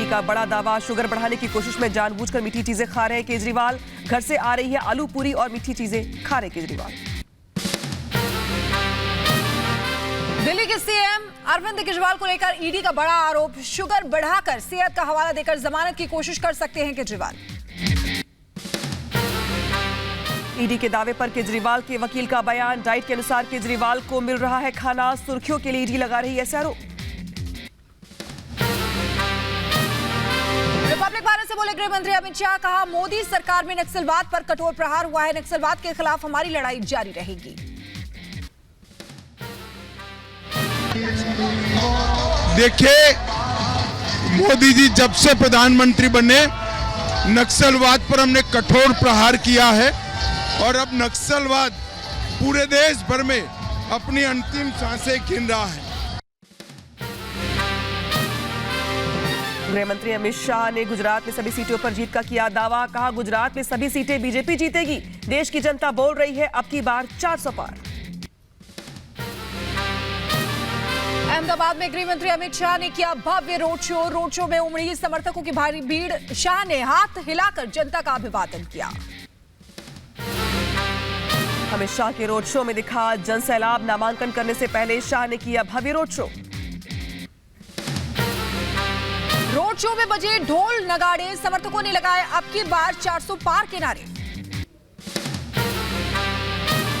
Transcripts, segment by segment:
का बड़ा दावा, शुगर बढ़ाने की कोशिश में जानबूझकर मीठी चीजें खा रहे केजरीवाल। घर से आ रही है आलू पूरी और मीठी चीजें खा रहे केजरीवाल। दिल्ली के सीएम अरविंद केजरीवाल को लेकर ईडी का बड़ा आरोप, शुगर बढ़ाकर सेहत का हवाला देकर जमानत की कोशिश कर सकते हैं केजरीवाल। ईडी के दावे पर केजरीवाल के वकील का बयान, डाइट के अनुसार केजरीवाल को मिल रहा है खाना, सुर्खियों के लिए ईडी लगा रही ऐसे आरोप। रिपब्लिक भारत से बोले गृह मंत्री अमित शाह, कहा मोदी सरकार में नक्सलवाद पर कठोर प्रहार हुआ है, नक्सलवाद के खिलाफ हमारी लड़ाई जारी रहेगी। देखिए, मोदी जी जब से प्रधानमंत्री बने नक्सलवाद पर हमने कठोर प्रहार किया है और अब नक्सलवाद पूरे देश भर में अपनी अंतिम सांसें गिन रहा है। गृह मंत्री अमित शाह ने गुजरात में सभी सीटों पर जीत का किया दावा, कहा गुजरात में सभी सीटें बीजेपी जीतेगी, देश की जनता बोल रही है अब की बार 400 पार। अहमदाबाद में गृह मंत्री अमित शाह ने किया भव्य रोड शो में उमड़ी समर्थकों की भारी भीड़, शाह ने हाथ हिलाकर जनता का अभिवादन किया। अमित शाह के रोड शो में दिखा जन सैलाब, नामांकन करने से पहले शाह ने किया भव्य रोड शो। रोड शो में बजे ढोल नगाड़े, समर्थकों ने लगाए अब की बार 400 पार के नारे।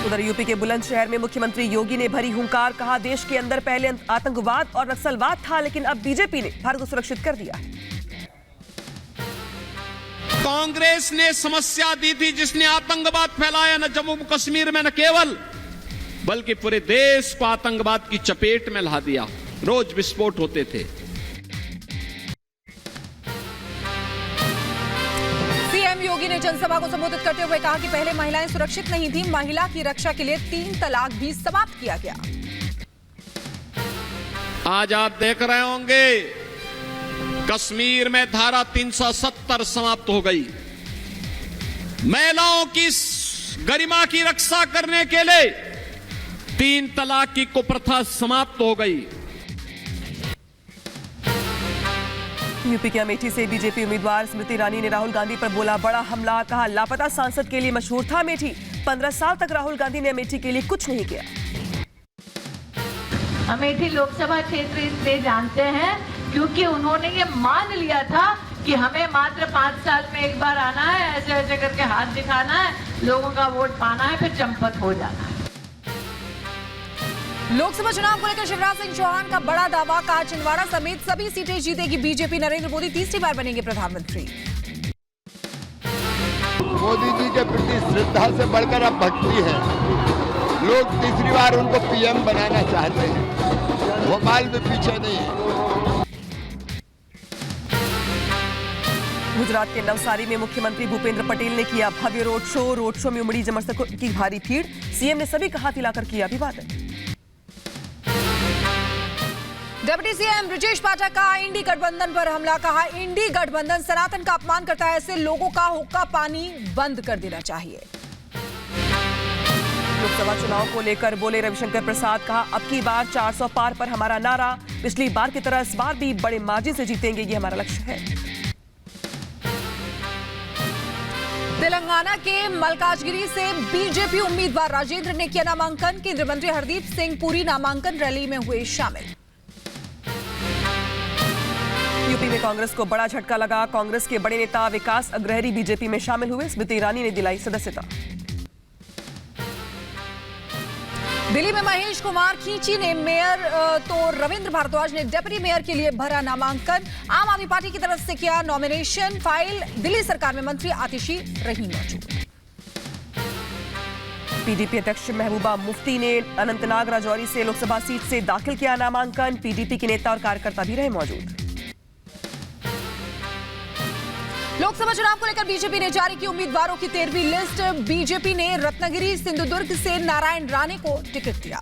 उधर यूपी के बुलंदशहर में मुख्यमंत्री योगी ने भरी हुंकार, कहा देश के अंदर पहले आतंकवाद और नक्सलवाद था, लेकिन अब बीजेपी ने भारत को सुरक्षित कर दिया है। कांग्रेस ने समस्या दी थी जिसने आतंकवाद फैलाया, न जम्मू कश्मीर में न केवल बल्कि पूरे देश को आतंकवाद की चपेट में ला दिया। रोज विस्फोट होते थे। सीएम योगी ने जनसभा को संबोधित करते हुए कहा कि पहले महिलाएं सुरक्षित नहीं थी, महिला की रक्षा के लिए 3 तलाक भी समाप्त किया गया। आज आप देख रहे होंगे कश्मीर में धारा 370 समाप्त हो गई। महिलाओं की गरिमा की रक्षा करने के लिए 3 तलाक की कुप्रथा समाप्त हो गई। यूपी के अमेठी से बीजेपी उम्मीदवार स्मृति ईरानी ने राहुल गांधी पर बोला बड़ा हमला, कहा लापता सांसद के लिए मशहूर था अमेठी, 15 साल तक राहुल गांधी ने अमेठी के लिए कुछ नहीं किया। अमेठी लोकसभा क्षेत्र इसलिए जानते हैं क्योंकि उन्होंने ये मान लिया था कि हमें मात्र 5 साल में एक बार आना है, ऐसे ऐसे करके हाथ दिखाना है, लोगों का वोट पाना है, फिर चंपत हो जाना है। लोकसभा चुनाव को लेकर शिवराज सिंह चौहान का बड़ा दावा, कहा छिंदवाड़ा समेत सभी सीटें जीतेगी बीजेपी, नरेंद्र मोदी तीसरी बार बनेंगे प्रधानमंत्री। मोदी जी के प्रति श्रद्धा से बढ़कर अब भक्ति है। लोग तीसरी बार उनको पीएम बनाना चाहते हैं, भोपाल में पीछे नहीं है। गुजरात के नवसारी में मुख्यमंत्री भूपेंद्र पटेल ने किया भव्य रोड शो में उमड़ी समर्थकों की भारी भीड़, सीएम ने सभी का हाथ हिलाकर किया अभिवादन। डिप्टी सीएम ब्रजेश पाठक का इंडी गठबंधन पर हमला, कहा इंडी गठबंधन सनातन का अपमान करता है, ऐसे लोगों का हुक्का पानी बंद कर देना चाहिए। लोकसभा चुनाव को लेकर बोले रविशंकर प्रसाद, कहा अब की बार 400 पार पर हमारा नारा, पिछली बार की तरह इस बार भी बड़े मार्जिन से जीतेंगे, ये हमारा लक्ष्य है। तेलंगाना के मलकाजगिरी से बीजेपी उम्मीदवार राजेंद्र ने किया नामांकन, केंद्रीय मंत्री हरदीप सिंह पुरी नामांकन रैली में हुए शामिल। यूपी में कांग्रेस को बड़ा झटका लगा, कांग्रेस के बड़े नेता विकास अग्रहरी बीजेपी में शामिल हुए, स्मृति ईरानी ने दिलाई सदस्यता। दिल्ली में महेश कुमार खींची ने मेयर तो रविंद्र भारद्वाज ने डिप्टी मेयर के लिए भरा नामांकन, आम आदमी पार्टी की तरफ से किया नॉमिनेशन फाइल, दिल्ली सरकार में मंत्री आतिशी रही मौजूद। पीडीपी अध्यक्ष महबूबा मुफ्ती ने अनंतनाग राजौरी से लोकसभा सीट से दाखिल किया नामांकन, पीडीपी के नेता और कार्यकर्ता भी रहे मौजूद। लोकसभा चुनाव को लेकर बीजेपी ने जारी की उम्मीदवारों की 13वीं लिस्ट, बीजेपी ने रत्नागिरी सिंधुदुर्ग से नारायण राणे को टिकट दिया।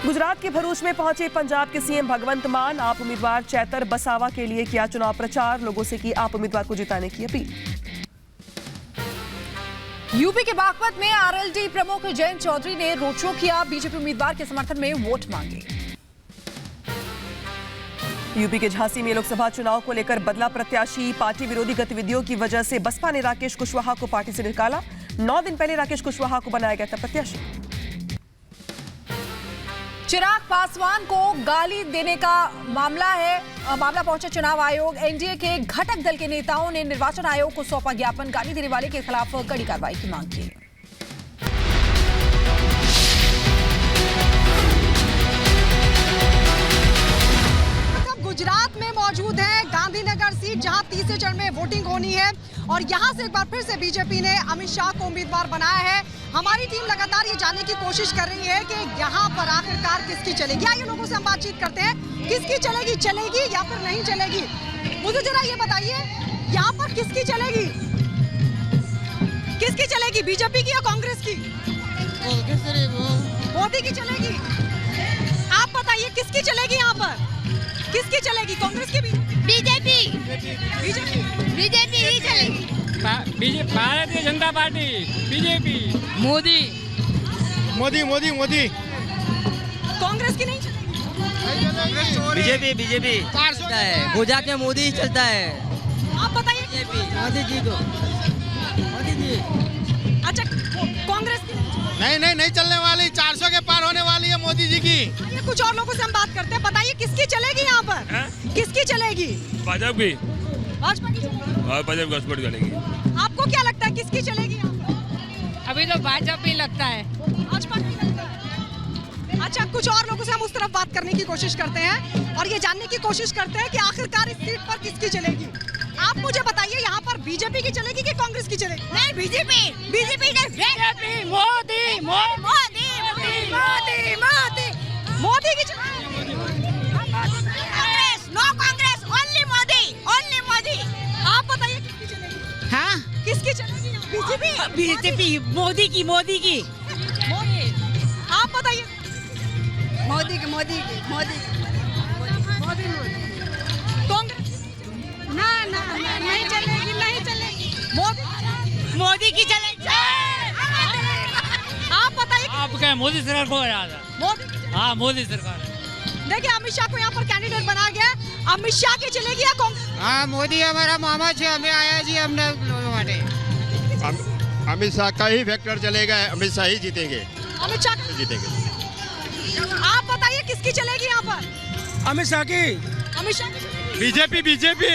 गुजरात के भरूच में पहुंचे पंजाब के सीएम भगवंत मान, आप उम्मीदवार चैतर बसावा के लिए किया चुनाव प्रचार, लोगों से की आप उम्मीदवार को जिताने की अपील। यूपी के बागपत में आरएलडी प्रमुख जयंत चौधरी ने रोड शो किया, बीजेपी उम्मीदवार के समर्थन में वोट मांगे। यूपी के झांसी में लोकसभा चुनाव को लेकर बदला प्रत्याशी। पार्टी विरोधी गतिविधियों की वजह से बसपा ने राकेश कुशवाहा को पार्टी से निकाला। 9 दिन पहले राकेश कुशवाहा को बनाया गया था प्रत्याशी। चिराग पासवान को गाली देने का मामला है। मामला पहुंचा चुनाव आयोग। एनडीए के घटक दल के नेताओं ने निर्वाचन आयोग को सौंपा ज्ञापन। गाली देने वाले के खिलाफ कड़ी कार्रवाई की मांग की। गुजरात में मौजूद है गांधीनगर सीट, जहां तीसरे चरण में वोटिंग होनी है और यहां से एक बार फिर से बीजेपी ने अमित शाह को उम्मीदवार बनाया है। हमारी टीम लगातार ये जानने की कोशिश कर रही है कि यहां पर आखिरकार किसकी चलेगी। आइए लोगों से हम बातचीत करते हैं, किसकी चलेगी या फिर नहीं चलेगी। मुझे जरा ये बताइए, यहाँ पर किसकी चलेगी, बीजेपी की या कांग्रेस की? मोदी की चलेगी। आप बताइए किसकी चलेगी यहाँ पर, किसकी चलेगी, कांग्रेस की? बीजेपी ही चलेगी। Bharatiya Janata party, BJP, Modi. कांग्रेस की नहीं चलेगी। बीजेपी चलता है। गुजरात में मोदी ही चलता है। आप बताइए। मोदी जी। अच्छा, कांग्रेस की नहीं चलने वाली। 400 के पार होने वाली है मोदी जी की। आइए कुछ और लोगों से हम बात करते हैं। बताइए किसकी चलेगी यहाँ पर, किसकी चलेगी? भाजपा की। भाजपा की चलेगी। भाजपा चलेगी। आपको क्या लगता है किसकी चलेगी यहाँ पर? अभी तो भाजपा ही लगता है। भाजपा की लगता है। अच्छा, कुछ और लोगों से हम उस तरफ बात करने की कोशिश करते हैं और ये जानने की कोशिश करते हैं कि आखिरकार इस सीट पर किसकी चलेगी। आप मुझे बताइए, यहाँ पर बीजेपी की चलेगी कि कांग्रेस की चलेगी? नहीं, बीजेपी मोदी की चलेगी। No Congress, only Modi. आप बताइए किसकी चलेगी? हाँ, किसकी चलेगी? बीजेपी, मोदी की। आप बताइए। मोदी की। कांग्रेस नहीं चलेगी। मोदी की चलेगी। आप बताइए। आप क्या मोदी सरकार को याद है? मोदी। हाँ, मोदी सरकार। देखिए, अमित शाह को यहाँ पर कैंडिडेट बनाया गया। अमित शाह की चलेगी या कांग्रेस? हाँ, मोदी हमारा मामा छे, हमें आया जी, हमने अमित शाह का ही फैक्टर चलेगा, अमित शाह ही जीतेंगे। अमित शाह जीतेंगे। आप बताइए किसकी चलेगी यहाँ पर? अमित शाह की। अमित शाह की चलेगी। बीजेपी।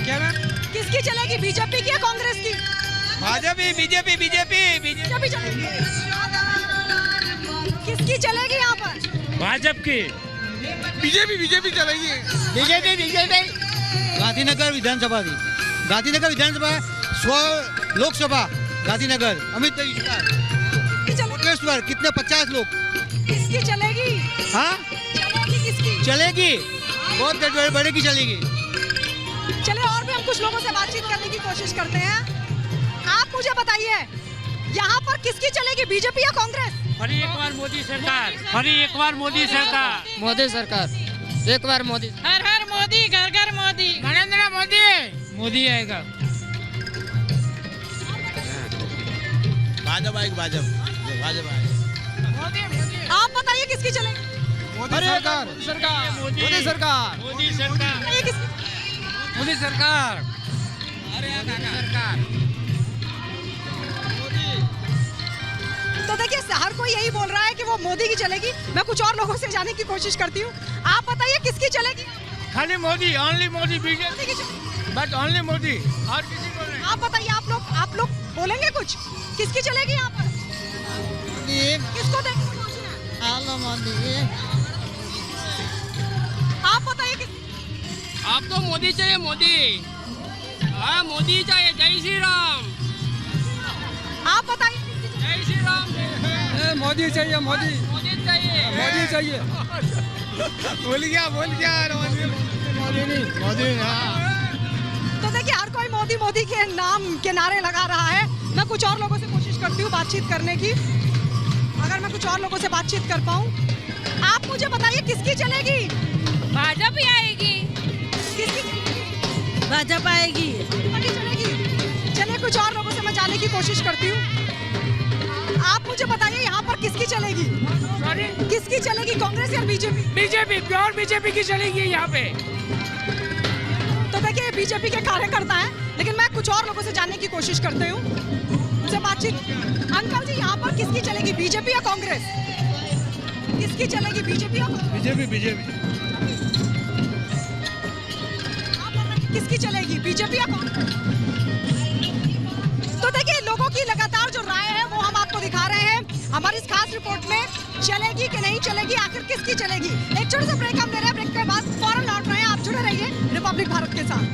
क्या ना? किसकी चलेगी, बीजेपी की या कांग्रेस की? बीजेपी। बीजेपी चलेगी। किसकी चलेगी यहाँ पर? भाजपा की। बीजेपी चलेगी। बीजेपी। गांधीनगर विधानसभा 100 लोकसभा गांधीनगर। अमित कोटेश्वर कितने 50 लोग। किसकी चलेगी? हाँ, किसकी चलेगी, बहुत बड़े की चलेगी। चलिए, और भी हम कुछ लोगों से बातचीत करने की कोशिश करते हैं। आप मुझे बताइए, यहाँ पर किसकी चलेगी, बीजेपी या कांग्रेस? फिर एक बार मोदी सरकार। मोदी सरकार, एक बार मोदी। हर हर मोदी, घर घर मोदी। नरेंद्र मोदी आएगा। भाजपा। आप बताइए किसकी चलेगी? मोदी सरकार। बताइए किसकी? मोदी सरकार। तो देखिए, हर कोई यही बोल रहा है कि वो मोदी की चलेगी। मैं कुछ और लोगों से जानने की कोशिश करती हूँ। आप बताइए किसकी चलेगी? खाली मोदी, ओनली मोदी, मोदी की चलेगी। बट ओनली मोदी, और किसी को नहीं। आप बताइए, आप लोग बोलेंगे कुछ, किसकी चलेगी यहाँ पर? किसको देख? आप बताइए आप तो मोदी चाहिए, मोदी। हाँ, मोदी चाहिए। जय श्री राम। आप बताइए। जय श्री राम। मोदी चाहिए। मोदी चाहिए। बोल गया। मोदी। तो देखिए, हर कोई मोदी के नाम के नारे लगा रहा है। मैं कुछ और लोगों से कोशिश करती हूँ बातचीत करने की, अगर मैं कुछ और लोगों से बातचीत कर पाऊँ। आप मुझे बताइए किसकी चलेगी? भाजपा आएगी। किसकी? भाजपा आएगी। चलेगी। चलिए, कुछ और लोगों से मैं जानने की कोशिश करती हूँ। आप मुझे बताइए, यहाँ पर किसकी किसकी चलेगी? सॉरी, किसकी चलेगी, कांग्रेस या बीजेपी? बीजेपी, प्योर बीजेपी की चलेगी यहाँ पे। तो देखिए बीजेपी के कार्यकर्ता हैं, लेकिन मैं कुछ और लोगों से जानने की कोशिश करते हूँ, उनसे बातचीत। अंकल जी, यहाँ पर किसकी चलेगी, बीजेपी या कांग्रेस? किसकी चलेगी, बीजेपी या बीजेपी बीजेपी किसकी चलेगी, बीजेपी या कांग्रेस? तो देखिए लोगों की लगातार जो राय है वो हम आपको दिखा रहे हैं हमारी इस खास रिपोर्ट में। चलेगी कि नहीं चलेगी, आखिर किसकी चलेगी? एक छोटा सा ब्रेक हम ले रहे हैं, ब्रेक के बाद फौरन लौट रहे हैं। आप जुड़े रहिए रिपब्लिक भारत के साथ।